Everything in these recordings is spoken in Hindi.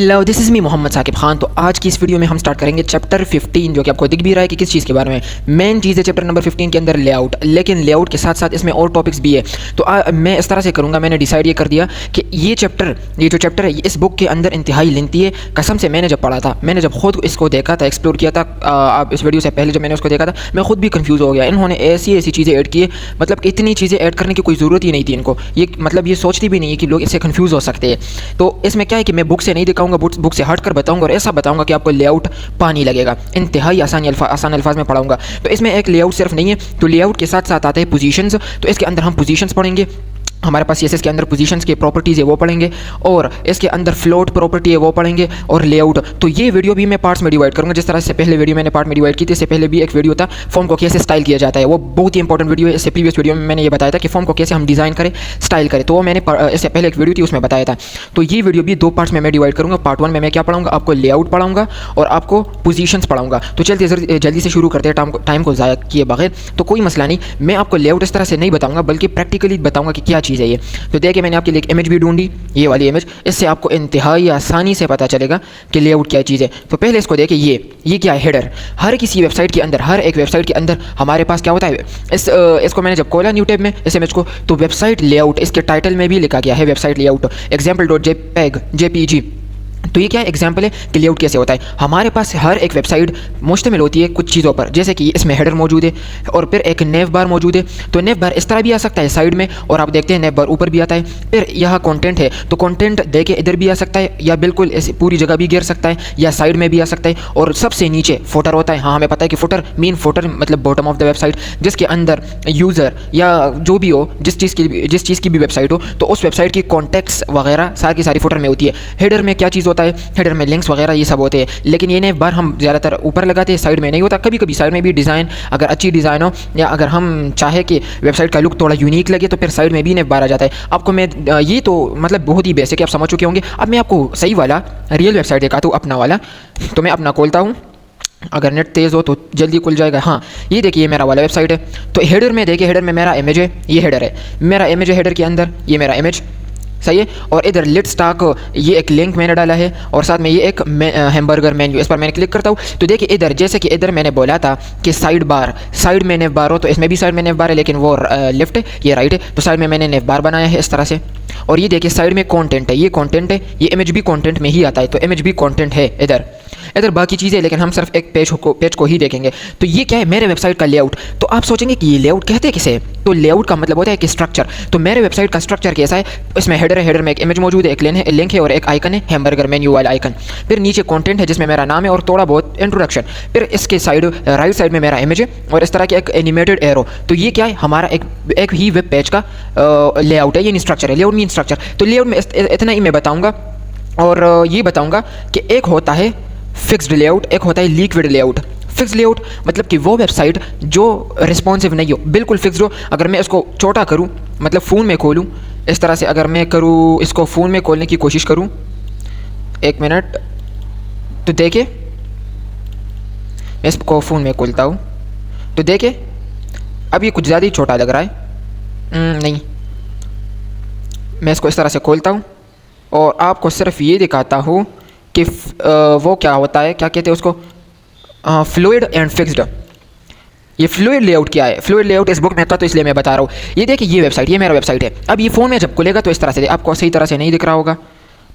Hello, this is me Mohammad Saqib Khan. तो आज की इस वीडियो में हम स्टार्ट करेंगे चैप्टर 15, जो कि आपको दिख भी रहा है कि किस चीज़ के बारे में। मेन चीज़ है चैप्टर नंबर 15 के अंदर लेआउट, लेकिन लेआउट के साथ साथ इसमें और टॉपिक्स भी है। तो मैं इस तरह से करूँगा, मैंने डिसाइड ये कर दिया कि ये जो चैप्टर है इस बुक के अंदर इंतहाई लेंथी है। कसम से मैंने जब पढ़ा था, मैंने जब खुद इसको देखा था, एक्सप्लोर किया था, आप इस वीडियो से पहले जब मैंने उसको देखा था, मैं खुद भी कन्फ्यूज़ हो गया। इन्होंने ऐसी ऐसी चीज़ें ऐड की है, मतलब इतनी चीज़ें ऐड करने की कोई ज़रूरत ही नहीं थी इनको। ये मतलब ये सोचती भी नहीं है कि लोग इससे कन्फ्यूज़ हो सकते हैं। तो इसमें क्या है कि मैं बुक से नहीं दिखाऊंगा, बुक से हट कर बताऊंगा और ऐसा बताऊंगा कि आपको लेआउट पानी लगेगा। इंतहाई आसान अल्फाज में पढ़ाऊंगा। तो इसमें एक लेआउट सिर्फ नहीं है, तो लेआउट के साथ साथ आते हैं पोजीशंस। तो इसके अंदर हम पोजीशंस पढ़ेंगे। हमारे पास सीएसएस के अंदर पोजीशंस की प्रॉपर्टीज़ है वो पढ़ेंगे, और इसके अंदर फ्लोट प्रॉपर्टी है वो पढ़ेंगे, और लेआउट। तो ये वीडियो भी मैं पार्ट्स में डिवाइड करूँगा, जिस तरह से पहले वीडियो मैंने पार्ट में डिवाइड की थी। इससे पहले भी एक वीडियो था फॉर्म को कैसे स्टाइल किया जाता है, वो बहुत ही इंपॉर्टेंट वीडियो है। इससे प्रीवियस वीडियो में मैंने ये बताया था कि फॉर्म को कैसे हम डिज़ाइन करें, स्टाइल करें। तो वो मैंने इससे पहले एक वीडियो थी उसमें बताया था। तो ये वीडियो भी दो पार्ट्स में मैं डिवाइड करूँगा। पार्ट 1 में मैं क्या पढ़ाऊँगा, आपको लेआउट पढ़ाऊँगा और आपको पोजीशंस पढ़ाऊँगा। तो चलते जल्दी से शुरू करते हैं, टाइम को ज़ाया किए बगैर। तो कोई मसला नहीं, मैं आपको लेआउट इस तरह से नहीं बताऊँगा, बल्कि प्रैक्टिकली बताऊँगा कि क्या चीज़ है ये। तो कि मैंने आपके लिए एक इमेज भी ढूंढी, ये वाली इमेज। इससे आपको इंतहाई आसानी से पता चलेगा कि लेआउट क्या चीज़ है। तो पहले इसको देखिए, ये क्या है, हेडर। हर किसी वेबसाइट के अंदर, हर एक वेबसाइट के अंदर हमारे पास क्या होता है, इसको मैंने जब खोला न्यू टैब में इस इमेज को, तो वेबसाइट लेआउट इसके टाइटल में भी लिखा गया है, वेबसाइट लेआउट example.jpg। तो ये क्या एग्जाम्पल है कि लेआउट कैसे होता है। हमारे पास हर एक वेबसाइट मुश्तमिल होती है कुछ चीज़ों पर, जैसे कि इसमें हेडर मौजूद है और फिर एक नेव बार मौजूद है। तो नेव बार इस तरह भी आ सकता है साइड में, और आप देखते हैं नेव बार ऊपर भी आता है। फिर यहाँ कंटेंट है, तो कंटेंट देखे इधर भी आ सकता है, या बिल्कुल ऐसे पूरी जगह भी गिर सकता है, या साइड में भी आ सकता है। और सबसे नीचे फुटर होता है। हाँ, हमें पता है कि फुटर मीन फुटर मतलब बॉटम ऑफ द वेबसाइट, जिसके अंदर यूज़र या जो भी हो, जिस चीज़ की भी वेबसाइट हो, तो उस वेबसाइट की कॉन्टेक्ट्स वगैरह सारी सारी फुटर में होती है। हेडर में क्या चीज़ होता है, हेडर में लिंक्स वगैरह ये सब होते हैं। लेकिन ये नेव बार हम ज़्यादातर ऊपर लगाते हैं, साइड में नहीं होता। कभी कभी साइड में भी डिज़ाइन, अगर अच्छी डिज़ाइन हो, या अगर हम चाहे कि वेबसाइट का लुक थोड़ा यूनिक लगे, तो फिर साइड में भी नेव बार आ जाता है। आपको मैं ये तो मतलब बहुत ही बेसिक है, आप समझ चुके होंगे। अब मैं आपको सही वाला रियल वेबसाइट दिखाता हूँ, अपना वाला। तो मैं अपना खोलता हूँ, अगर नेट तेज़ हो तो जल्दी खुल जाएगा। हाँ, ये देखिए, ये मेरा वाला वेबसाइट है। तो हेडर में देखिए, हेडर में मेरा इमेज है, ये हेडर है, मेरा इमेज है हेडर के अंदर, ये मेरा इमेज सही है। और इधर लिट स्टॉक, ये एक लिंक मैंने डाला है, और साथ में ये एक हैमबर्गर मेन्यू, इस पर मैंने क्लिक करता हूँ। तो देखिए इधर, जैसे कि इधर मैंने बोला था कि साइड बार, साइड में नेव बार हो, तो इसमें भी साइड में नेव बार है, लेकिन वो लेफ्ट है, ये राइट है। तो साइड में मैंने नेव बार बनाया है इस तरह से। और ये देखिए साइड में कंटेंट है, ये कंटेंट है, ये इमेज भी कंटेंट में ही आता है, तो इमेज भी कंटेंट है इधर बाकी चीज़ें, लेकिन हम सिर्फ एक पेज को ही देखेंगे। तो ये क्या है, मेरे वेबसाइट का लेआउट। तो आप सोचेंगे कि ये लेआउट कहते किसे, तो लेआउट का मतलब होता है कि स्ट्रक्चर। तो मेरे वेबसाइट का स्ट्रक्चर कैसा है, इसमें हेडर है, हेडर में एक इमेज मौजूद है, एक लिंक है और एक आइकन है, हैमबर्गर मेन्यू वाला आइकन। फिर नीचे कंटेंट है जिसमें मेरा नाम है और थोड़ा बहुत इंट्रोडक्शन। फिर इसके राइट साइड में मेरा इमेज है और इस तरह के एक एनिमेटेड एरो। तो ये क्या है, हमारा एक ही वेब पेज का लेआउट है, ये स्ट्रक्चर है। Layout mean structure. तो लेआउट में इतना ही मैं बताऊँगा, और ये बताऊँगा कि एक होता है फिक्स्ड लेआउट, एक होता है लिक्विड लेआउट। फिक्स्ड लेआउट मतलब कि वो वेबसाइट जो रिस्पॉन्सिव नहीं हो, बिल्कुल फिक्स्ड हो। अगर मैं इसको छोटा करूं, मतलब फ़ोन में खोलूं इस तरह से, अगर मैं करूं इसको फ़ोन में खोलने की कोशिश करूं, एक मिनट, तो देखिए मैं इसको फ़ोन में खोलता हूं, तो देखिए अब ये कुछ ज़्यादा ही छोटा लग रहा है। नहीं, मैं इसको इस तरह से खोलता हूं और आपको सिर्फ ये दिखाता हूँ कि वो क्या होता है, क्या कहते हैं उसको, फ्लूइड एंड फिक्स्ड। ये फ्लूइड लेआउट क्या है, फ्लूइड लेआउट इस बुक में था, तो इसलिए मैं बता रहा हूँ। ये देखिए, ये वेबसाइट, ये मेरा वेबसाइट है। अब ये फ़ोन में जब खुलेगा तो इस तरह से, आपको सही तरह से नहीं दिख रहा होगा,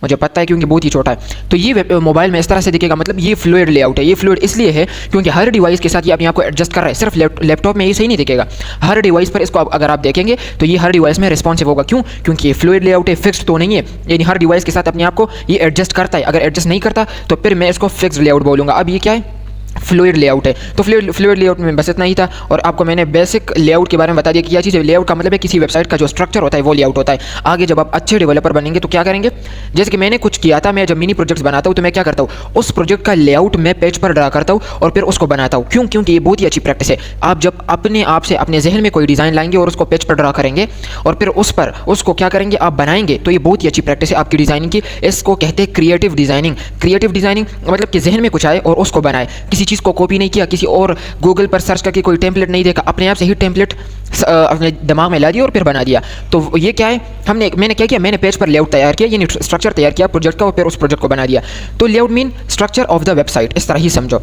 मुझे पता है, क्योंकि बहुत ही छोटा है। तो ये मोबाइल में इस तरह से दिखेगा, मतलब ये फ्लूइड लेआउट है। ये फ्लूइड इसलिए है क्योंकि हर डिवाइस के साथ ये अपने आप को एडजस्ट कर रहा है। सिर्फ लैपटॉप में ये सही नहीं दिखेगा, हर डिवाइस पर इसको अगर आप देखेंगे तो ये हर डिवाइस में रिस्पॉन्सिव होगा। क्यों? क्योंकि ये फ्लूइड लेआउट है, फिक्स्ड तो नहीं है, यानी हर डिवाइस के साथ अपने आप को ये एडजस्ट करता है। अगर एडजस्ट नहीं करता तो फिर मैं इसको फिक्स्ड लेआउट बोलूँगा। अब ये क्या है, फ्लूइड लेआउट है। तो फ्लूइड लेआउट में बस इतना ही था, और आपको मैंने बेसिक लेआउट के बारे में बता दिया कि क्या चीज़ है। लेआउट का मतलब है किसी वेबसाइट का जो स्ट्रक्चर होता है वो लेआउट होता है। आगे जब आप अच्छे डेवलपर बनेंगे तो क्या करेंगे, जैसे कि मैंने कुछ किया था, मैं जब मिनी प्रोजेक्ट्स बनाता हूँ तो मैं क्या करता हूँ, उस प्रोजेक्ट का लेआउट मैं पेज पर ड्रा करता हूँ और फिर उसको बनाता हूँ। क्यों? क्योंकि ये बहुत ही अच्छी प्रैक्टिस है। आप जब अपने आप से अपने जहन में कोई डिज़ाइन लाएंगे और उसको पेज पर ड्रा करेंगे और फिर उस पर उसको क्या करेंगे, आप बनाएंगे, तो ये बहुत ही अच्छी प्रैक्टिस है आपकी डिज़ाइनिंग की। इसको कहते हैं क्रिएटिव डिज़ाइनिंग। क्रिएटिव डिज़ाइनिंग मतलब कि जहन में कुछ आए और उसको बनाए, किसी चीज़ को कॉपी नहीं किया, किसी और गूगल पर सर्च करके कोई टेम्पलेट नहीं देखा, अपने आप से ही टेम्पलेट अपने दिमाग में ला दिया और फिर बना दिया। तो ये क्या है, मैंने क्या किया, मैंने पेज पर लेआउट तैयार किया, यानी स्ट्रक्चर तैयार किया प्रोजेक्ट का और फिर उस प्रोजेक्ट को बना दिया। तो layout mean structure of the website, इस तरह ही समझो।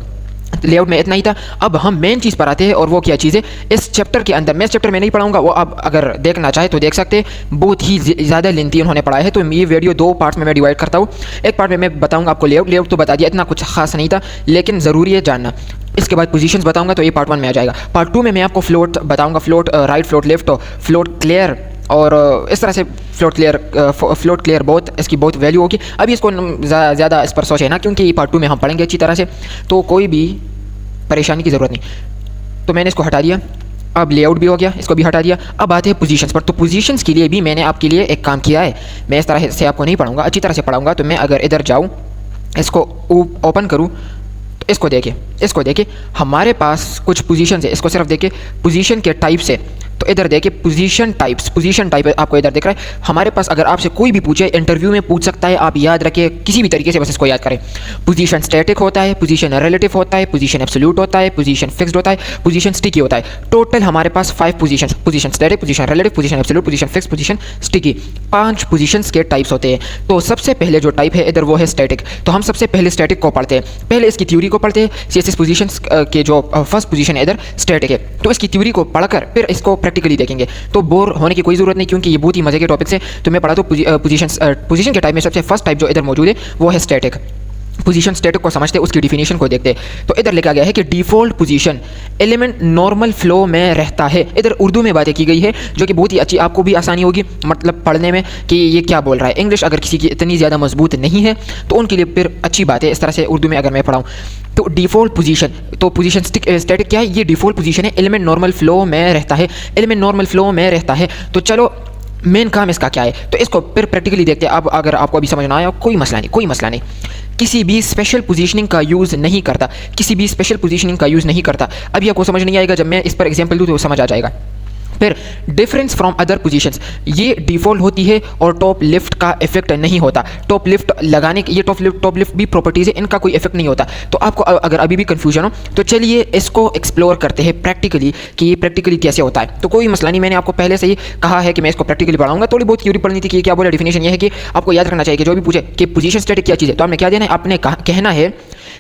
लेआउट में इतना ही था। अब हम मेन चीज़ पर आते हैं, और वो क्या चीज़ है इस चैप्टर के अंदर। मैं इस चैप्टर में नहीं पढ़ाऊंगा, वो आप अगर देखना चाहे तो देख सकते हैं, बहुत ही ज़्यादा लेंथी उन्होंने पढ़ाया है। तो ये वीडियो 2 पार्ट्स में मैं डिवाइड करता हूँ। एक पार्ट में मैं बताऊँगा आपको लेआउट तो बता दिया, इतना कुछ खास नहीं था, लेकिन ज़रूरी है जानना। इसके बाद पोजीशंस बताऊंगा, तो ये पार्ट 1 में आ जाएगा। पार्ट 2 में मैं आपको फ्लोट बताऊंगा, float right, float left, float clear, और इस तरह से फ्लोट क्लियर बहुत, इसकी बहुत वैल्यू होगी। अभी इसको ज़्यादा इस पर सोचे ना, क्योंकि ये पार्ट 2 में हम पढ़ेंगे अच्छी तरह से, तो कोई भी परेशानी की ज़रूरत नहीं। तो मैंने इसको हटा दिया, अब लेआउट भी हो गया, इसको भी हटा दिया। अब आते हैं पोजीशंस पर। तो पोजीशंस के लिए भी मैंने आपके लिए एक काम किया है। मैं इस तरह से आपको नहीं पढ़ाऊंगा, अच्छी तरह से पढ़ाऊंगा। तो मैं अगर इधर जाऊँ, इसको ओपन करूँ, तो इसको देखिए हमारे पास कुछ पोजीशंस है। इसको सिर्फ देखिए पोजीशन के टाइप से, तो इधर देखिए पोजीशन टाइप आपको इधर दिख रहा है। हमारे पास अगर आपसे कोई भी पूछे, इंटरव्यू में पूछ सकता है, आप याद रखिए किसी भी तरीके से, बस इसको याद करें। पोजीशन स्टैटिक होता है, पोजीशन रिलेटिव होता है, पोजीशन एब्सोल्यूट होता है, पोजीशन फिक्स्ड होता है, पोजीशन स्टिकी होता है। टोटल हमारे पास 5 position static, position relative, position absolute, position fixed, position sticky, 5 positions के टाइप्स होते हैं। तो सबसे पहले जो टाइप है इधर, वो है स्टैटिक। तो हम सबसे पहले स्टैटिक को पढ़ते हैं, पहले इसकी थ्योरी को पढ़ते हैं। CSS पोजीशंस के जो फर्स्ट पोजीशन है इधर स्टैटिक है, तो इसकी थ्योरी को पढ़कर फिर इसको प्रैक्टिकली देखेंगे। तो बोर होने की कोई ज़रूरत नहीं, क्योंकि ये बहुत ही मजे के टॉपिक्स है। तो मैं पढ़ा तो पोजीशन के टाइप में सबसे फर्स्ट टाइप जो इधर मौजूद है वो है स्टैटिक। पोजीशन स्टैटिक को समझते हैं, उसकी डिफिनेशन को देखते हैं। तो इधर लिखा गया है कि default position element normal flow में रहता है। इधर उर्दू में बातें की गई है, जो कि बहुत ही अच्छी, आपको भी आसानी होगी मतलब पढ़ने में कि ये क्या बोल रहा है। इंग्लिश अगर किसी की इतनी ज़्यादा मजबूत नहीं है तो उनके लिए फिर अच्छी बात है इस तरह से उर्दू में अगर मैं पढ़ाऊँ। तो डिफ़ॉल्ट पोजीशन, तो पोजीशन स्टैटिक क्या है, ये डिफ़ॉल्ट पोजीशन है, एलिमेंट नॉर्मल फ्लो में रहता है, एलिमेंट नॉर्मल फ्लो में रहता है। तो चलो मेन काम इसका क्या है, तो इसको फिर प्रैक्टिकली देखते हैं। अब अगर आपको अभी समझ ना आया, कोई मसला नहीं। किसी भी स्पेशल पोजीशनिंग का यूज़ नहीं करता, अभी आपको समझ नहीं आएगा, जब मैं इस पर एग्जांपल दूँ तो समझ आ जाएगा। फिर डिफरेंस फ्रॉम अदर पोजीशंस, ये डिफ़ॉल्ट होती है और टॉप लिफ्ट का इफेक्ट नहीं होता। टॉप लिफ्ट लगाने के, ये टॉप लिफ्ट भी प्रॉपर्टीज़ है, इनका कोई इफेक्ट नहीं होता। तो आपको अगर अभी भी कंफ्यूजन हो तो चलिए इसको एक्सप्लोर करते हैं प्रैक्टिकली, कि ये प्रैक्टिकली कैसे होता है। तो कोई मसला नहीं, मैंने आपको पहले से ही कहा है कि मैं इसको प्रैक्टिकली पढ़ाऊंगा। थोड़ी बहुत थ्योरी पढ़नी थी कि क्या बोला। डिफिनेशन ये है कि आपको याद रखना चाहिए कि जो भी पूछे कि पोजीशन स्टैटिक क्या चीज़ है, तो आपने क्या देना है, आपने कहना है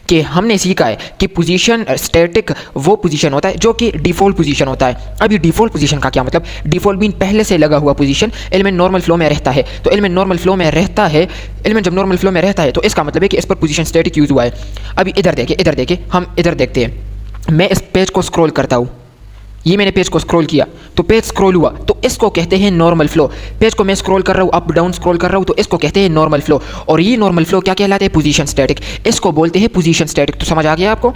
कि हमने सीखा है कि पोजीशन स्टैटिक वो पोजीशन होता है जो कि डिफ़ॉल्ट पोजीशन होता है। अब ये डिफ़ॉल्ट पोजीशन का क्या मतलब, डिफ़ॉल्ट मीन पहले से लगा हुआ पोजीशन, एलिमेंट नॉर्मल फ्लो में रहता है। तो एलिमेंट नॉर्मल फ्लो में रहता है, एलिमेंट जब नॉर्मल फ्लो में रहता है तो इसका मतलब है कि इस पर पोजीशन स्टैटिक यूज़ हुआ है। अभी इधर देखिए हम इधर देखते हैं। मैं इस पेज को स्क्रॉल करता हूँ, ये मैंने पेज को स्क्रॉल किया तो पेज स्क्रॉल हुआ, तो इसको कहते हैं नॉर्मल फ्लो। पेज को मैं स्क्रॉल कर रहा हूँ, अप डाउन स्क्रॉल कर रहा हूँ, तो इसको कहते हैं नॉर्मल फ्लो। और ये नॉर्मल फ्लो क्या कहलाते हैं, पोजीशन स्टैटिक, इसको बोलते हैं पोजीशन स्टैटिक। तो समझ आ गया आपको।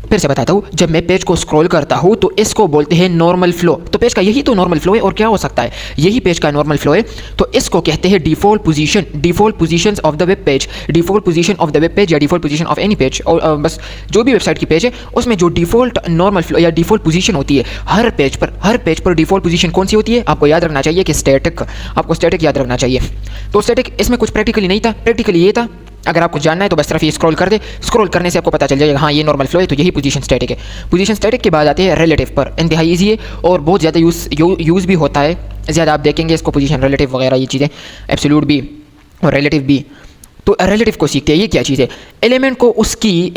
फिर से बताता हूँ, जब मैं पेज को स्क्रॉल करता हूँ तो इसको बोलते हैं नॉर्मल फ्लो। तो पेज का यही तो नॉर्मल फ्लो है, और क्या हो सकता है, यही पेज का नॉर्मल फ्लो है। तो इसको कहते हैं default position of the web page, default position of the web page या default position of any page, और बस जो भी वेबसाइट की पेज है उसमें जो डिफ़ॉल्ट नॉर्मल फ्लो या डिफ़ॉल्ट पोजीशन होती है हर पेज पर डिफ़ॉल्ट पोजीशन कौन सी होती है, आपको याद रखना चाहिए कि स्टैटिक, आपको स्टैटिक याद रखना चाहिए। तो स्टैटिक, इसमें कुछ प्रैक्टिकली नहीं था, प्रैक्टिकली ये था। अगर आपको जानना है तो बस सिर्फ ये स्क्रॉल कर दे, स्क्रॉल करने से आपको पता चल जाएगा हाँ ये नॉर्मल फ्लो है, तो यही पोजीशन स्टैटिक है। पोजीशन स्टैटिक के बाद आते हैं रिलेटिव पर, इंतहाई ईजी है और बहुत ज़्यादा यूज़ भी होता है, ज़्यादा आप देखेंगे इसको, पोजीशन रिलेटिव वगैरह ये चीज़ें, एब्सोल्यूट भी और रिलेटिव भी। तो रिलेटिव को सीखते हैं, ये क्या चीज़ है, एलिमेंट को उसकी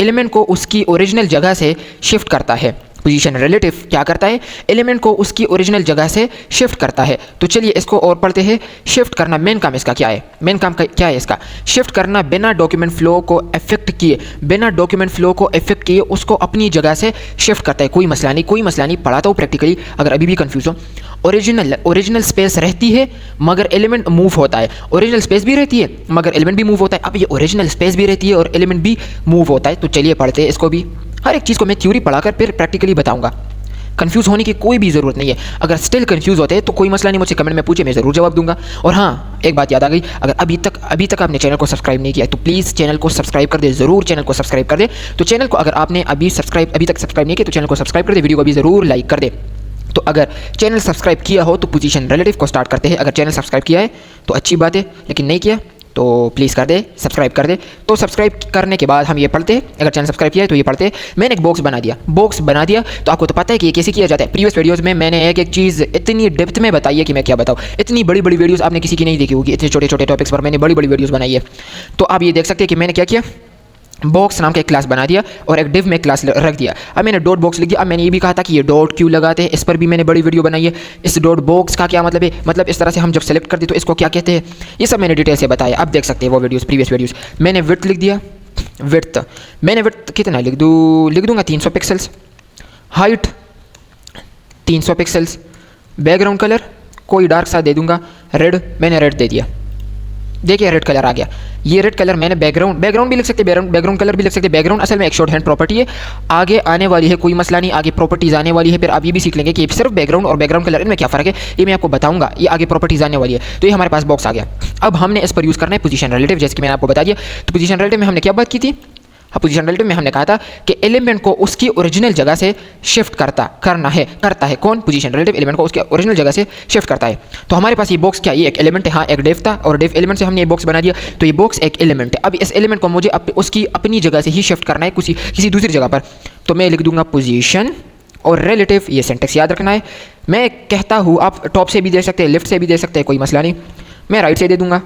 ओरिजिनल जगह से शिफ्ट करता है। पोजीशन रिलेटिव क्या करता है, एलिमेंट को उसकी ओरिजिनल जगह से शिफ्ट करता है। तो चलिए इसको और पढ़ते हैं। शिफ्ट करना, मेन काम इसका क्या है, क्या है इसका, शिफ्ट करना बिना डॉक्यूमेंट फ्लो को इफेक्ट किए, उसको अपनी जगह से शिफ्ट करता है। कोई मसला नहीं, पढ़ाता हूँ प्रैक्टिकली अगर अभी भी कंफ्यूज हो। ओरिजिनल स्पेस रहती है मगर एलिमेंट मूव होता है, ओरिजिनल स्पेस भी रहती है मगर एलिमेंट भी मूव होता है। अब ये ओरिजिनल स्पेस भी रहती है और एलिमेंट भी मूव होता है, तो चलिए पढ़ते हैं इसको भी। हर एक चीज़ को मैं थ्योरी पढ़ाकर फिर प्रैक्टिकली बताऊंगा, कंफ्यूज होने की कोई भी ज़रूरत नहीं है। अगर स्टिल कंफ्यूज होते हैं तो कोई मसला नहीं, मुझसे कमेंट में पूछे, मैं ज़रूर जवाब दूंगा। और हाँ, एक बात याद आ गई, अगर अभी तक आपने चैनल को सब्सक्राइब नहीं किया तो प्लीज़ चैनल को सब्सक्राइब कर दे, ज़रूर चैनल को सब्सक्राइब कर दे। तो चैनल को अगर आपने अभी तक सब्सक्राइब नहीं किया तो चैनल को सब्सक्राइब कर दे, वीडियो को भी ज़रूर लाइक कर दे। तो अगर चैनल सब्सक्राइब किया हो तो पोजीशन रिलेटिव को स्टार्ट करते हैं। अगर चैनल सब्सक्राइब किया है तो अच्छी बात है, लेकिन नहीं किया तो प्लीज़ कर दे, सब्सक्राइब कर दे। तो सब्सक्राइब करने के बाद हम ये पढ़ते, अगर चैनल सब्सक्राइब किया है तो ये पढ़ते। मैंने एक बॉक्स बना दिया, तो आपको तो पता है कि ये कैसे किया जाता है। प्रीवियस वीडियोज़ में मैंने एक चीज़ इतनी डेप्थ में बताई है कि मैं क्या बताऊँ। इतनी बड़ी बड़ी वीडियोज़ आपने किसी की नहीं देखी होगी, इतने छोटे छोटे टॉपिक्स पर मैंने बड़ी बड़ी वीडियोज़ बनाई है। तो आप ये देख सकते हैं कि मैंने क्या किया, बॉक्स नाम का एक क्लास बना दिया और एक डिव में क्लास रख दिया। अब मैंने डॉट बॉक्स लिख दिया। अब मैंने ये भी कहा था कि ये डॉट क्यों लगाते हैं, इस पर भी मैंने बड़ी वीडियो बनाई है। इस डॉट बॉक्स का क्या मतलब है, मतलब इस तरह से हम जब सेलेक्ट करते तो इसको क्या कहते हैं, ये सब मैंने डिटेल से बताया। अब देख सकते हैं वो वीडियोस, प्रीवियस वीडियोस। मैंने विड्थ लिख दिया, मैंने विड्थ कितना लिख दूंगा 300 pixels, height 300 pixels, background colour कोई डार्क सा दे दूंगा, रेड मैंने रेड दे दिया। देखिए रेड कलर आ गया। ये रेड कलर मैंने बैकग्राउंड भी लिख सकते, बैकग्राउंड कलर भी लिख सकते। बैकग्राउंड असल में एक शॉर्ट हैंड प्रॉपर्टी है, आगे आने वाली है, कोई मसला नहीं, आगे प्रॉपर्टीज आने वाली है। फिर आप ये भी सीख लेंगे कि सिर्फ बैकग्राउंड और बैकग्राउंड कलर इनमें क्या फ़र्क है, ये मैं आपको बताऊंगा। ये आगे प्रॉपर्टीज आने वाली है। तो ये हमारे पास बॉक्स आ गया। अब हमने इस पर यूज़ करना है पोजीशन रिलेटिव, जैसे कि मैंने आपको बता दिया। तो पोजीशन रिलेटिव में हमने क्या बात की थी, पोजीशन रिलेटिव में हमने कहा था कि एलिमेंट को उसकी ओरिजिनल जगह से शिफ्ट करता है कौन, पोजीशन रिलेटिव एलिमेंट को उसके ओरिजिनल जगह से शिफ्ट करता है। तो हमारे पास ये बॉक्स क्या, ये एक एलिमेंट है, हाँ एक डिव था और डिव एलिमेंट से हमने ये बॉक्स बना दिया। तो ये बॉक्स एक एलिमेंट है। अब इस एलिमेंट को मुझे उसकी अपनी जगह से ही शिफ्ट करना है किसी दूसरी जगह पर। तो मैं लिख दूंगा पोजीशन और रिलेटिव, ये सेंटेक्स याद रखना है। मैं कहता हूँ आप टॉप से भी दे सकते हैं, लेफ्ट से भी दे सकते हैं, कोई मसला नहीं। मैं राइट से दे दूंगा।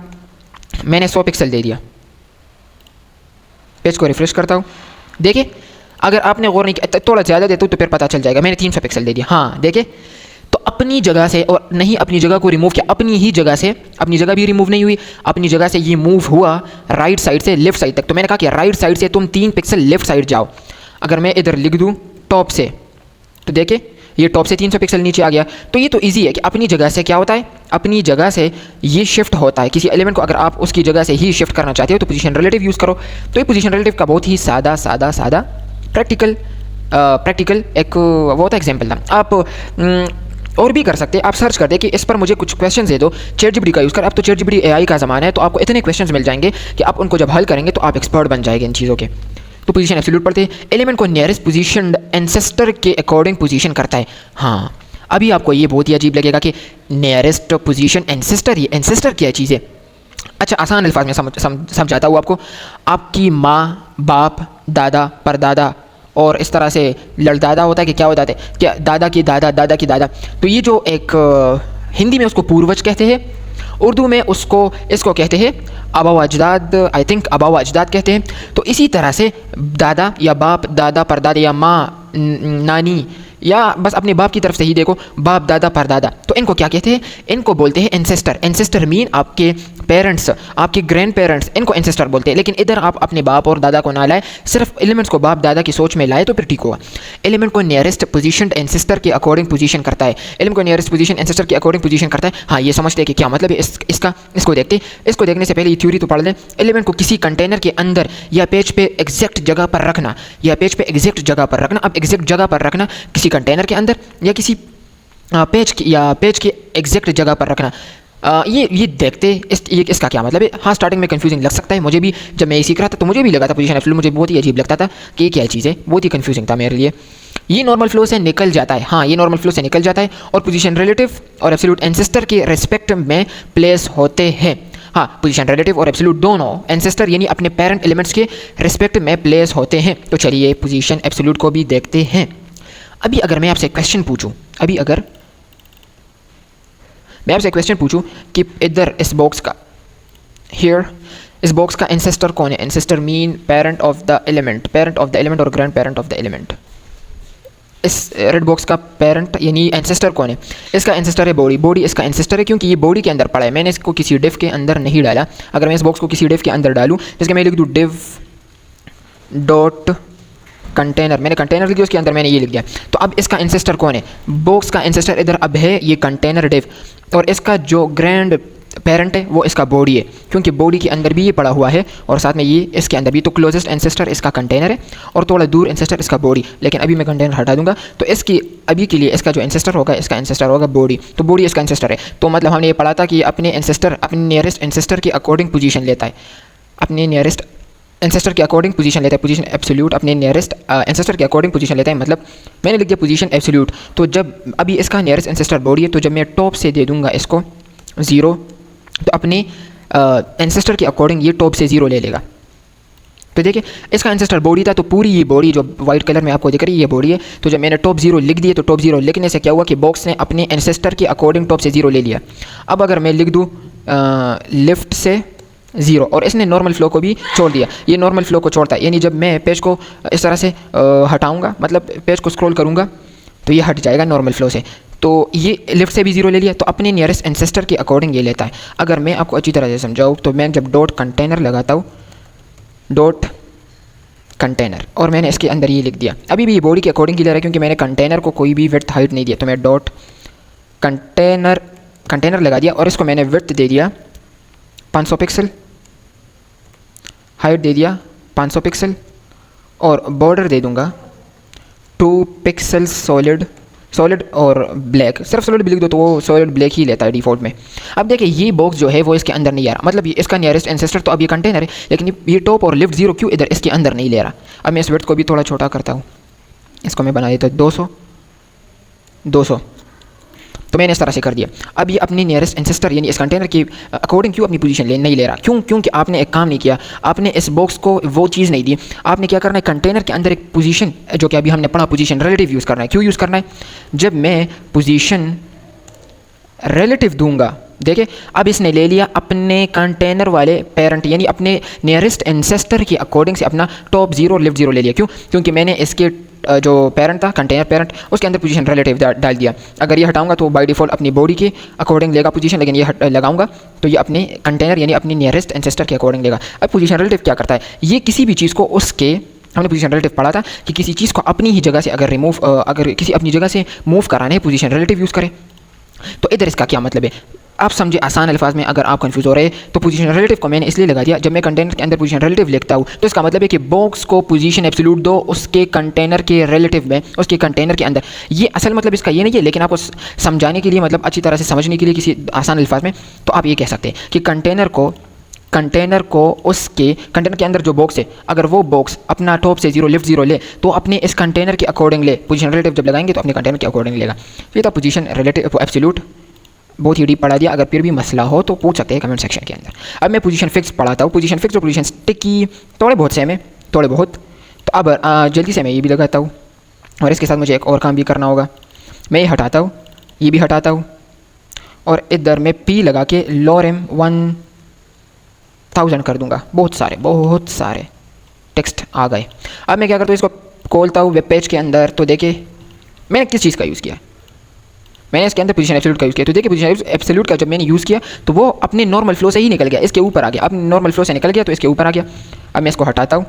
मैंने 100 पिक्सल दे दिया। पेज को रिफ्रेश करता हूँ, देखिए अगर आपने गौर नहीं किया, थोड़ा ज़्यादा देता हूँ तो फिर पता चल जाएगा। मैंने 300 पिक्सल दे दिया, हाँ देखिए। तो अपनी जगह से, और नहीं अपनी जगह को रिमूव किया, अपनी ही जगह से, अपनी जगह भी रिमूव नहीं हुई, अपनी जगह से ये मूव हुआ राइट साइड से लेफ्ट साइड तक। तो मैंने कहा कि राइट साइड से तुम 3 पिक्सल लेफ्ट साइड जाओ। अगर मैं इधर लिख दूँ टॉप से, तो देखिए ये टॉप से 300 पिक्सल नीचे आ गया। तो ये तो इजी है कि अपनी जगह से क्या होता है, अपनी जगह से ये शिफ्ट होता है। किसी एलिमेंट को अगर आप उसकी जगह से ही शिफ्ट करना चाहते हो तो पोजीशन रिलेटिव यूज़ करो। तो ये पोजीशन रिलेटिव का बहुत ही सादा प्रैक्टिकल एक वो होता है एग्जाम्पल था। आप और भी कर सकते हैं, आप सर्च कर दे कि इस पर मुझे कुछ क्वेश्चन दे दो, चैट जीपीटी का यूज़ कर। अब तो चैट जीपीटी AI का ज़माना है, तो आपको इतने क्वेश्चन मिल जाएंगे कि आप उनको जब हल करेंगे तो आप एक्सपर्ट बन जाएंगे इन चीज़ों के। तो पोजीशन एब्सोल्यूट पढ़ते हैं। एलिमेंट को नियरेस्ट पोजीशन एंसेस्टर के अकॉर्डिंग पोजीशन करता है। हाँ अभी आपको ये बहुत ही अजीब लगेगा कि नियरेस्ट पोजीशन एंसेस्टर, ये एंसेस्टर क्या चीज़ है। अच्छा आसान अल्फाज में समझाता हूँ आपको। आपकी माँ, बाप, दादा, परदादा और इस तरह से लड़दादा होता है कि क्या होता है, क्या दादा की दादा। तो ये जो एक हिंदी में उसको पूर्वज कहते हैं, उर्दू में इसको कहते हैं आबा अजदाद, आई थिंक आबा अजदाद कहते हैं। तो इसी तरह से दादा या बाप, दादा परदादा या माँ नानी, या बस अपने बाप की तरफ से ही देखो, बाप दादा परदादा, तो इनको क्या कहते हैं, इनको बोलते हैं एंसेस्टर। एंसेस्टर मीन आपके पेरेंट्स, आपके ग्रैंड पेरेंट्स, इनको एंसेस्टर बोलते हैं। लेकिन इधर आप अपने बाप और दादा को ना लाए, सिर्फ एलिमेंट्स को बाप दादा की सोच में लाए तो फिर ठीक होगा। एलिमेंट को नियरेस्ट पोजीशन एंसेस्टर के अकॉर्डिंग पोजीशन करता है। एलिमेंट को नियरेस्ट पोजीशन एंसेस्टर के अकॉर्डिंग पोजीशन करता है। हाँ ये समझते हैं कि क्या मतलब है इसको देखते हैं। इसको देखने से पहले ये थ्योरी तो पढ़ लें। एलिमेंट को किसी कंटेनर के अंदर या पेज पे एग्जैक्ट जगह पर रखना, अब एग्जैक्ट जगह पर रखना किसी कंटेनर के अंदर या किसी पेज की एग्जैक्ट जगह पर रखना। ये देखते इसका क्या मतलब है। हाँ स्टार्टिंग में कंफ्यूजिंग लग सकता है, मुझे भी जब मैं ये सीख रहा था तो मुझे भी लगा था पोजीशन एब्सोल्यूट, मुझे बहुत ही अजीब लगता था कि ये क्या चीज़ है, बहुत ही कंफ्यूजिंग था मेरे लिए। ये नॉर्मल फ्लो से निकल जाता है, हाँ ये नॉर्मल फ्लो से निकल जाता है और पोजीशन रिलेटिव और एब्सोल्यूट एंसेस्टर के रिस्पेक्ट में प्लेस होते हैं। हाँ पोजीशन रिलेटिव और एब्सोल्यूट दोनों एंसेस्टर यानी अपने पेरेंट एलिमेंट्स के रिस्पेक्ट में प्लेस होते हैं। तो चलिए पोजीशन एब्सोल्यूट को भी देखते हैं। अभी अगर मैं आपसे क्वेश्चन पूछूं, कि इधर इस बॉक्स का एंसेस्टर कौन है। Ancestor mean parent of the element और grand parent of the element. इस रेड बॉक्स का पेरेंट यानी एंसेस्टर कौन है, इसका एंसेस्टर है बॉडी इसका एंसेस्टर है क्योंकि ये बॉडी के अंदर पड़ा है। मैंने इसको किसी डिव के अंदर नहीं डाला। अगर मैं इस बॉक्स को किसी डिव के अंदर डालूँ, जैसे मैं लिख दूँ डिव डॉट कंटेनर, मैंने कंटेनर लिख दिया, उसके अंदर मैंने ये लिख दिया। तो अब इसका एंसेस्टर कौन है, बॉक्स का एंसेस्टर इधर अब है ये कंटेनर डिव, और इसका जो ग्रैंड पेरेंट है वो इसका बॉडी है क्योंकि बॉडी के अंदर भी ये पड़ा हुआ है और साथ में ये इसके अंदर भी। तो क्लोजेस्ट एंसेस्टर इसका कंटेनर है और थोड़ा दूर एंसेस्टर इसका बॉडी। लेकिन अभी मैं कंटेनर हटा दूंगा तो इसकी अभी के लिए इसका जो एंसेस्टर होगा, इसका एंसेस्टर होगा बॉडी। तो बॉडी इसका एंसेस्टर है। तो मतलब हमने ये पढ़ा था कि अपने नियरेस्ट एंसेस्टर के अकॉर्डिंग पोजीशन लेता है, अपने नियरेस्ट एंसेस्टर के अकॉर्डिंग पोजीशन लेता है। पोजीशन एब्सोल्यूट अपने नियरेस्ट एंसेस्टर के अकॉर्डिंग पोजीशन लेता है। मतलब मैंने लिख दिया पोजीशन एब्सोल्यूट। तो जब अभी इसका नियरेस्ट एंसेस्टर बॉडी है, तो जब मैं टॉप से दे दूंगा इसको 0, तो अपने एंसेस्टर के अकॉर्डिंग ये टॉप से 0 ले लेगा। तो देखिए इसका एंसेस्टर बॉडी था, तो पूरी ये बॉडी जो वाइट कलर में आपको दिख रही है ये बॉडी है। तो जब मैंने टॉप 0 लिख दिए तो टॉप 0 लिखने से क्या हुआ कि बॉक्स ने अपने एंसेस्टर के अकॉर्डिंग टॉप से 0 ले लिया। अब अगर मैं लिख दूँ लेफ्ट से 0 और इसने नॉर्मल फ्लो को भी छोड़ दिया, ये नॉर्मल फ्लो को छोड़ता है, यानी जब मैं पेज को इस तरह से हटाऊँगा, मतलब पेज को स्क्रॉल करूँगा तो ये हट जाएगा नॉर्मल फ्लो से। तो ये लेफ्ट से भी 0 ले लिया, तो अपने नियरेस्ट एंसेस्टर के अकॉर्डिंग ये लेता है। अगर मैं आपको अच्छी तरह से समझाऊँ तो मैं जब डॉट कंटेनर लगाता हूँ, डॉट कंटेनर, और मैंने इसके अंदर ये लिख दिया, अभी भी ये बॉडी के अकॉर्डिंग ही ले रहा है क्योंकि मैंने कंटेनर को कोई भी विड्थ हाइट नहीं दिया। तो मैं डॉट कंटेनर लगा दिया और इसको मैंने विड्थ दे दिया 500 पिक्सल, हाइट दे दिया 500 पिक्सल और बॉर्डर दे दूंगा 2 पिक्सल सॉलिड और ब्लैक। सिर्फ सॉलिड भी लिख दो तो वो सॉलिड ब्लैक ही लेता है डिफ़ॉल्ट में। अब देखिए ये बॉक्स जो है वो इसके अंदर नहीं आ रहा, मतलब ये इसका नियरेस्ट एंसेस्टर तो अब ये कंटेनर है, लेकिन ये टॉप और लेफ्ट 0 क्यों इधर इसके अंदर नहीं ले रहा। अब मैं इस विड्थ को भी थोड़ा छोटा करता हूँ, इसको मैं बना देता हूँ 200। तो मैंने इस तरह से कर दिया। अब ये अपनी नियरेस्ट एंसेस्टर यानी इस कंटेनर के अकॉर्डिंग क्यों अपनी पोजीशन नहीं ले रहा, क्योंकि आपने एक काम नहीं किया, आपने इस बॉक्स को वो चीज़ नहीं दी। आपने क्या करना है, कंटेनर के अंदर एक पोजीशन जो कि अभी हमने पढ़ा पोजीशन रिलेटिव यूज़ करना है। क्यों यूज़ करना है, जब मैं पोजीशन रिलेटिव दूंगा, देखिए अब इसने ले लिया अपने कंटेनर वाले पेरेंट यानी अपने नियरेस्ट एंसेस्टर के अकॉर्डिंग से अपना टॉप 0 लेफ्ट 0 ले लिया। क्यों, क्योंकि मैंने इसके जो पेरेंट था कंटेनर पेरेंट उसके अंदर पोजीशन रिलेटिव डाल दिया। अगर ये हटाऊंगा तो बाय डिफ़ॉल्ट अपनी बॉडी के अकॉर्डिंग लेगा पोजीशन, लेकिन ये लगाऊंगा तो ये अपने कंटेनर यानी अपनी नियरेस्ट एंसेस्टर के अकॉर्डिंग लेगा। अब पोजीशन रिलेटिव क्या करता है, ये किसी भी चीज़ को उसके, हमने पोजीशन रिलेटिव पढ़ा था कि किसी चीज़ को अपनी ही जगह से अगर किसी अपनी जगह से मूव कराना है पोजीशन रिलेटिव यूज़ करें। तो इधर इसका क्या मतलब है, आप समझे आसान अल्फाज में। अगर आप कंफ्यूज हो रहे हैं तो पोजीशन रिलेटिव को मैंने इसलिए लगा दिया, जब मैं कंटेनर के अंदर पोजीशन रिलेटिव लिखता हूँ तो इसका मतलब है कि बॉक्स को पोजीशन एब्सोल्यूट दो उसके कंटेनर के रिलेटिव में, उसके कंटेनर के अंदर। ये असल मतलब इसका ये नहीं है, लेकिन आपको समझाने के लिए, मतलब अच्छी तरह से समझने के लिए किसी आसान अल्फाज में, तो आप ये कह सकते हैं कि कंटेनर को उसके कंटेनर के अंदर जो बॉक्स है, अगर वो बॉक्स अपना टॉप से 0 लेफ्ट 0 ले तो अपने इस कंटेनर के अकॉर्डिंग ले, पोजीशन रिलेटिव जब लगाएंगे तो अपने कंटेनर के अकॉर्डिंग लेगा। ये था पोजीशन रिलेटिव एब्सोल्यूट, बहुत ही डीप पढ़ा दिया। अगर फिर भी मसला हो तो पूछ सकते हैं कमेंट सेक्शन के अंदर। अब मैं पोजीशन फिक्स पढ़ाता हूँ। पोजीशन फिक्स और पोजीशन स्टिकी थोड़े बहुत सेम है, थोड़े बहुत। तो अब जल्दी से मैं ये भी लगाता हूँ और इसके साथ मुझे एक और काम भी करना होगा। मैं ये हटाता हूँ, ये भी हटाता हूँ और इधर मैं पी लगा के लॉरेम 1000 कर दूंगा। बहुत सारे टेक्स्ट आ गए। अब मैं क्या करता हूँ, इसको खोलता हूँ वेब पेज के अंदर। तो देखिए मैंने किस चीज़ का यूज़ किया, मैंने इसके अंदर पोजीशन एब्सोल्यूट का यूज़ किया। तो देखिए पोजीशन एब्सोल्यूट का जब मैंने यूज़ किया तो वो अपने नॉर्मल फ्लो से ही निकल गया, इसके ऊपर आ गया। अपने नॉर्मल फ्लो से निकल गया तो इसके ऊपर आ गया। अब मैं इसको हटाता हूँ,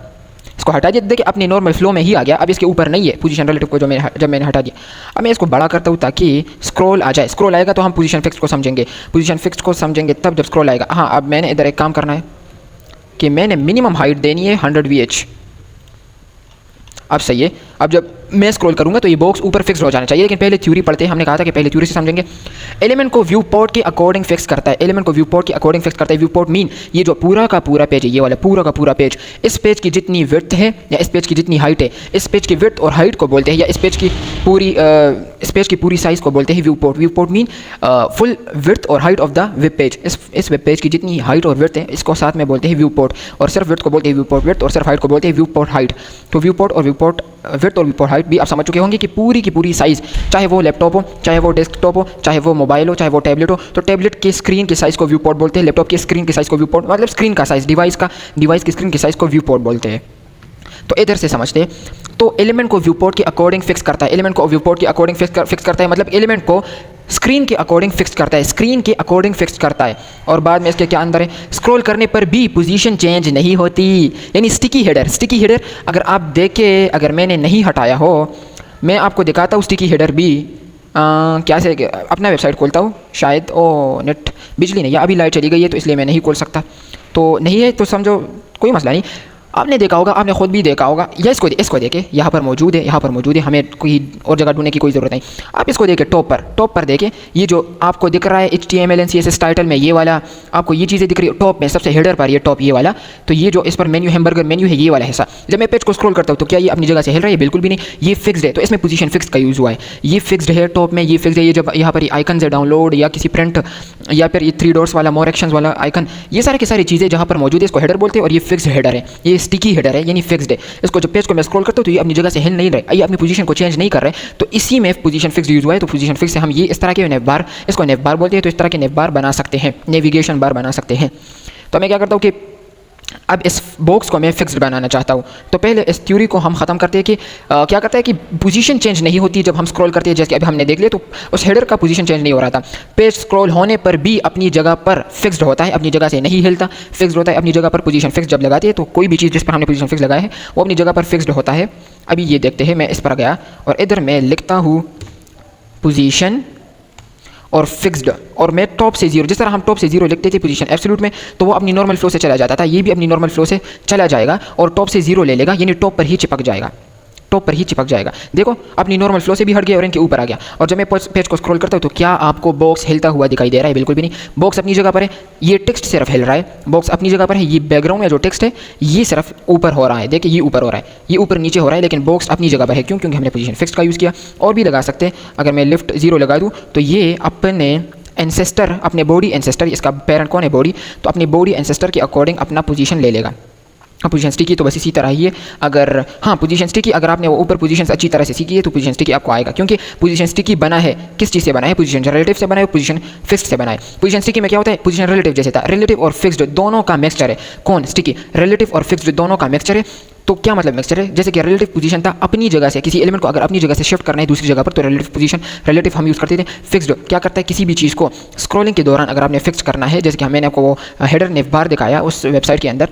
इसको हटा दिया, देखिए अपने नॉर्मल फ्लो में ही आ गया। अब इसके ऊपर नहीं है पोजीशन रिलेटिव को, जब मैंने हटा दिया। अब मैं इसको बड़ा करता हूँ ताकि स्क्रॉल आ जाए। स्क्रॉल आएगा तो हम पोजीशन फिक्स को समझेंगे, पोजीशन फिक्स को समझेंगे तब जब स्क्रॉल आएगा। हाँ, अब मैंने इधर एक काम करना है कि मैंने मिनिमम हाइट देनी है 100 VH। अब सही है। अब जब मैं स्क्रॉल करूंगा तो ये बॉक्स ऊपर फिक्स हो जाना चाहिए, लेकिन पहले थ्योरी पढ़ते हैं। हमने कहा था कि पहले थ्योरी से समझेंगे। एलिमेंट को व्यू पोर्ट के अकॉर्डिंग फिक्स करता है, एलिमेंट को व्यू पोर्ट के अकॉर्डिंग फिक्स करता है। व्यू पोर्ट मीन ये जो पूरा का पूरा पेज है, ये वाला पूरा का पूरा पेज, इस पेज की जितनी विड्थ है या इस पेज की जितनी हाइट है, इस पेज की विड्थ और हाइट को बोलते हैं, या इस पेज की पूरी साइज़ को बोलते हैं viewport. Viewport mean full width और height of the web page. इस वेब पेज की जितनी हाइट और विड्थ है इसको साथ में बोलते हैं व्यू पोर्ट, और सिर्फ विड्थ को बोलते हैं व्यू पोर्ट विड्थ, और सिर्फ हाइट को बोलते हैं व्यू पोर्ट हाइट। तो व्यू पोर्ट और व्यू पोर्ट विड्थ और व्यू पोर्ट हाइट भी आप समझ चुके होंगे कि पूरी की पूरी साइज़, चाहे वो लैपटॉप हो, चाहे वो डेस्कटॉप हो, चाहे वो मोबाइल हो, चाहे वो टैबलेट हो, तो टैबलेट की स्क्रीन के साइज़ को व्यू पोर्ट बोलते हैं, लैपटॉप की स्क्रीन के साइज़ को व्यू पोर्ट, मतलब स्क्रीन का साइज़, डिवाइस की स्क्रीन के साइज़ को व्यू पोर्ट बोलते हैं। तो इधर से समझते हैं। तो एलिमेंट को व्यू पोर्ट के अकॉर्डिंग फिक्स करता है, एलिमेंट को व्यू पोर्ट के अकॉर्डिंग फिक्स करता है, मतलब एलिमेंट को स्क्रीन के अकॉर्डिंग फिक्स करता है, स्क्रीन के अकॉर्डिंग फिक्स करता है। और बाद में इसके क्या अंदर है, स्क्रॉल करने पर भी पोजीशन चेंज नहीं होती, यानी स्टिकी हेडर अगर आप देखें, अगर मैंने नहीं हटाया हो, मैं आपको दिखाता हूँ स्टिकी हेडर भी। क्या से अपना वेबसाइट खोलता हूँ, शायद नेट बिजली नहीं है, अभी लाइट चली गई है तो इसलिए मैं नहीं खोल सकता। तो नहीं है तो समझो कोई मसला नहीं। आपने देखा होगा, आपने खुद भी देखा होगा, या इसको देखे, यहाँ पर मौजूद है, यहाँ पर मौजूद है, हमें कोई और जगह ढूंढने की कोई ज़रूरत नहीं। आप इसको देखें, टॉप पर देखें, ये जो आपको दिख रहा है HTML and CSS टाइटल में, ये वाला आपको ये चीज़ें दिख रही है टॉप में, सबसे हेडर पर ये टॉप ये वाला, तो ये जो इस पर मेन्यू हैमबर्गर मेन्यू है, ये वाला हिस्सा। जब मैं पेज को स्क्रॉल करता हूँ तो क्या ये अपनी जगह से हिल रहा है? बिल्कुल भी नहीं, ये फिक्स्ड है। तो इसमें पोजीशन फिक्स का यूज़ हुआ है, ये फिक्स्ड है टॉप में, ये फिक्स्ड है। ये जब यहाँ पर आइकन है डाउनलोड या किसी प्रिंट या फिर ये 3 डॉट्स वाला मोर एक्शंस वाला आइकन, ये सारी की सारी चीज़ें जहाँ पर मौजूद है इसको हेडर बोलते हैं। और ये फिक्स्ड हेडर है, ये स्टिकी हेडर है, यानी फिक्स्ड है। इसको जब पेज को मैं स्क्रॉल करता हूँ तो ये अपनी जगह से हिल नहीं रहे, ये अपनी पोजीशन को चेंज नहीं कर रहे, तो इसी में पोजीशन फिक्स यूज़ हुआ है। तो पोजीशन फिक्स से हम ये इस तरह के नेव बार, इसको नेव बार बोलते हैं, तो इस तरह के नेव बार बना सकते हैं, नेविगेशन बार बना सकते हैं। तो मैं क्या करता हूँ कि अब इस बॉक्स को मैं फिक्स्ड बनाना चाहता हूँ। तो पहले इस थ्योरी को हम ख़त्म करते हैं कि क्या करता है कि पोजीशन चेंज नहीं होती जब हम स्क्रॉल करते हैं। जैसे कि अभी हमने देख लिया, तो उस हेडर का पोजीशन चेंज नहीं हो रहा था। पेज स्क्रॉल होने पर भी अपनी जगह पर फिक्स्ड होता है, अपनी जगह से नहीं हिलता, फिक्स्ड होता है अपनी जगह पर। पोजीशन फिक्स जब लगाते हैं तो कोई भी चीज़ जिस पर हमने पोजीशन फिक्स लगाया है वो अपनी जगह पर फिक्स्ड होता है। अभी ये देखते हैं, मैं इस पर गया और इधर मैं लिखता हूँ पोजीशन और फिक्स्ड, और मैं टॉप से 0, जिस तरह हम टॉप से 0 लिखते थे पोजीशन एब्सोल्यूट में, तो वो अपनी नॉर्मल फ्लो से चला जाता था। ये भी अपनी नॉर्मल फ्लो से चला जाएगा और टॉप से 0 ले लेगा, यानी टॉप पर ही चिपक जाएगा, टॉप पर ही चिपक जाएगा। देखो अपनी नॉर्मल फ्लो से भी हट गया और इनके ऊपर आ गया। और जब मैं पेज को स्क्रॉल करता हूँ तो क्या आपको बॉक्स हिलता हुआ दिखाई दे रहा है? बिल्कुल भी नहीं, बॉक्स अपनी जगह पर है। ये टेक्स्ट सिर्फ हिल रहा है, बॉक्स अपनी जगह पर है। ये बैकग्राउंड में जो टेक्स्ट है ये सिर्फ ऊपर हो रहा है, देखिए ये ऊपर हो रहा है, ये ऊपर नीचे हो रहा है, लेकिन बॉक्स अपनी जगह पर है। क्यों? क्योंकि हमने पोजीशन फिक्स का यूज़ किया। और भी लगा सकते हैं, अगर मैं लिफ्ट 0 लगा दूँ तो ये अपने एंसेस्टर, अपने बॉडी एंसेस्टर, इसका पेरेंट कौन है? बॉडी, तो अपनी बॉडी एंसेस्टर के अकॉर्डिंग अपना पोजीशन ले लेगा। पोजीशन स्टिकी तो बस इसी तरह ही है। अगर हाँ पोजीशन स्टिकी, अगर आपने वो ऊपर पोजीशन अच्छी तरह से सीखी है तो पोजीशन स्टिकी आपको आएगा, क्योंकि पोजीशन स्टिकी बना है किस चीज़ से बना है? पोजीशन रिलेटिव से बना है, पोजीशन फिक्स्ड से बना है। पोजीशन स्टिकी में क्या होता है? पोजीशन रिलेटिव जैसे था, रिलेटिव और फिक्स्ड दोनों का मिक्सचर है। कौन? स्टिकी। रिलेटिव और फिक्स्ड दोनों का मिक्सचर है। तो क्या मतलब मिक्सचर है? जैसे कि रिलेटिव पोजीशन था अपनी जगह से, किसी एलिमेंट को अगर अपनी जगह से शिफ्ट करना है दूसरी जगह पर, तो रिलेटिव पोजीशन, रिलेटिव हम यूज़ करते थे। फिक्स्ड क्या करता है? किसी भी चीज़ को स्क्रॉलिंग के दौरान अगर आपने फिक्स करना है, जैसे कि मैंने आपको वो हेडर नेव बार दिखाया उस वेबसाइट के अंदर,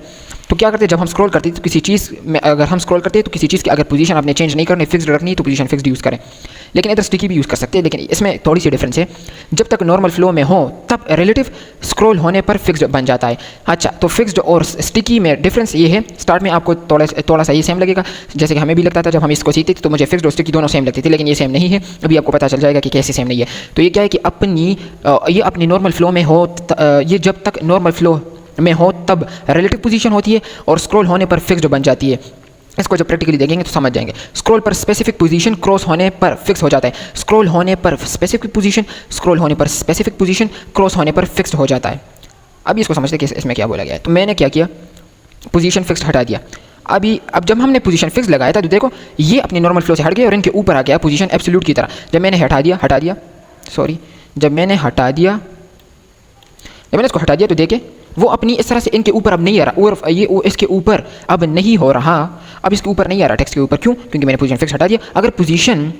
तो क्या करते हैं जब हम स्क्रॉल करते हैं तो किसी चीज़ में अगर हम स्क्रॉल करते हैं तो किसी चीज़ की अगर पोजीशन आपने चेंज नहीं करनी, फिक्स्ड रखनी है, तो पोजीशन फिक्स्ड यूज़ करें। लेकिन इधर स्टिकी भी यूज़ कर सकते हैं, लेकिन इसमें थोड़ी सी डिफरेंस है। जब तक नॉर्मल फ्लो में हो तब रिलेटिव, स्क्रॉल होने पर फिक्स्ड बन जाता है। अच्छा, तो फिक्स्ड और स्टिकी में डिफरेंस ये है, स्टार्ट में आपको थोड़ा सा ये सेम लगेगा, जैसे कि हमें भी लगता था जब हम इसको सीखते थे तो मुझे फिक्स्ड और स्टिकी दोनों सेम लगती थी, लेकिन ये सेम नहीं है। अभी आपको पता चल जाएगा कि कैसे सेम नहीं है। तो ये क्या है कि ये अपनी नॉर्मल फ्लो में हो, ये जब तक नॉर्मल फ्लो में हो तब रिलेटिव पोजीशन होती है और स्क्रॉल होने पर फिक्स्ड बन जाती है। इसको जब प्रैक्टिकली देखेंगे तो समझ जाएंगे। स्क्रॉल पर स्पेसिफिक पोजीशन, क्रॉस होने पर फिक्स हो जाता है। स्क्रॉल होने पर स्पेसिफिक पोजीशन, स्क्रॉल होने पर स्पेसिफिक पोजीशन, क्रॉस होने पर फिक्स्ड हो जाता है। अभी इसको समझते हैं कि इसमें क्या बोला गया है। तो मैंने क्या किया, पोजीशन फिक्स्ड हटा दिया। अब जब हमने पोजीशन फिक्स लगाया था तो देखो ये अपनी नॉर्मल फ्लो से हट गया और इनके ऊपर आ गया पोजीशन एब्सोल्यूट की तरह। जब मैंने हटा दिया जब मैंने इसको हटा दिया तो देखे वो अपनी इस तरह से इनके ऊपर अब नहीं आ रहा, और ये इसके ऊपर अब नहीं हो रहा, अब इसके ऊपर नहीं आ रहा टेक्स्ट के ऊपर। क्यों? क्योंकि मैंने पोजीशन फिक्स हटा दिया। अगर पोजीशन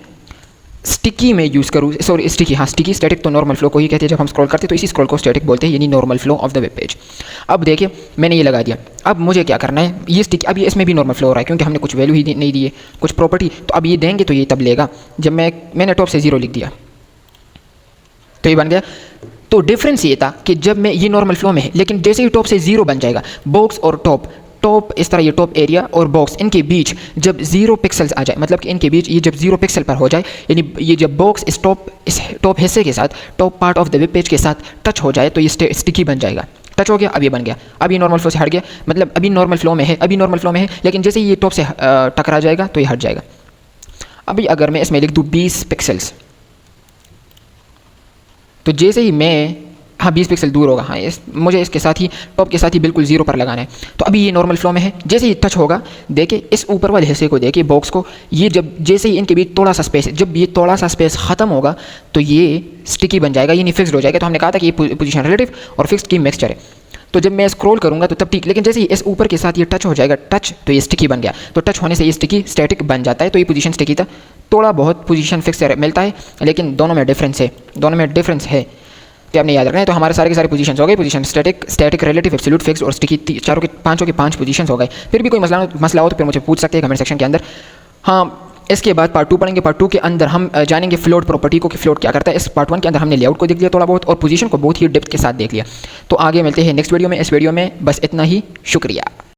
स्टिकी में यूज़ करूँ, सॉरी स्टिकी, हाँ स्टिकी, स्टैटिक तो नॉर्मल फ्लो को ही कहते हैं जब हम स्क्रॉल करते हैं, तो इसी स्क्रॉल को स्टैटिक बोलते हैं, यानी normal flow of the web page. अब देखिए मैंने ये लगा दिया। अब मुझे क्या करना है, ये स्टिकी, अब ये इसमें भी नॉर्मल फ्लो हो रहा है क्योंकि हमने कुछ वैल्यू ही नहीं दी है, कुछ प्रॉपर्टी। तो अब ये देंगे तो ये तब लेगा जब मैंने टॉप से 0 लिख दिया तो ये बन गया। तो डिफरेंस ये था कि जब मैं ये नॉर्मल फ्लो में है, लेकिन जैसे ही टॉप से 0 बन जाएगा, बॉक्स और टॉप इस तरह, ये टॉप एरिया और बॉक्स इनके बीच जब 0 पिक्सल्स आ जाए, मतलब कि इनके बीच ये जब 0 पिक्सल पर हो जाए, यानी ये जब बॉक्स इस टॉप हिस्से के साथ, top part of the web page के साथ टच हो जाए तो ये स्टिकी बन जाएगा। टच हो गया, अब ये बन गया, अब ये नॉर्मल फ्लो से हट गया, मतलब अभी नॉर्मल फ्लो में है, लेकिन जैसे ये टॉप से टकरा जाएगा तो ये हट जाएगा। अभी अगर मैं इसमें लिख दूँ 20 पिक्सल्स, तो जैसे ही मैं, हाँ 20 पिक्सल दूर होगा, हाँ मुझे इसके साथ ही टॉप के साथ ही बिल्कुल 0 पर लगाना है। तो अभी ये नॉर्मल फ्लो में है, जैसे ही टच होगा, देखिए इस ऊपर वाले हिस्से को देखिए बॉक्स को, ये जब जैसे ही इनके बीच थोड़ा सा स्पेस, जब ये थोड़ा सा स्पेस ख़त्म होगा तो ये स्टिकी बन जाएगा, यानी फिक्स्ड हो जाएगा। तो हमने कहा था कि ये पोजीशन रिलेटिव और फिक्स्ड की मिक्सचर है। तो जब मैं स्क्रॉल करूंगा तो तब ठीक, लेकिन जैसे ही इस ऊपर के साथ ये टच हो जाएगा, टच, तो ये स्टिकी बन गया। तो टच होने से ये स्टिकी स्टैटिक बन जाता है। तो ये पोजीशन स्टिकी था, थोड़ा बहुत पोजीशन फिक्स मिलता है, लेकिन दोनों में डिफरेंस है, तो आपने याद रखना है। तो हमारे सारे के सारे पोजीशंस हो गए, position static, relative, absolute, fixed और स्टिकी, चारों के पांचों के 5 पोजीशंस हो गए। फिर भी कोई मसला हो तो फिर मुझे पूछ सकते हैं कमेंट सेक्शन के अंदर। हाँ, इसके बाद पार्ट 2 पढ़ेंगे। पार्ट 2 के अंदर हम जानेंगे फ्लोट प्रॉपर्टी को कि फ्लोट क्या करता है। इस पार्ट 1 के अंदर हमने लेआउट को देख लिया थोड़ा बहुत और पोजीशन को बहुत ही डेप्थ के साथ देख लिया। तो आगे मिलते हैं नेक्स्ट वीडियो में। इस वीडियो में बस इतना ही, शुक्रिया।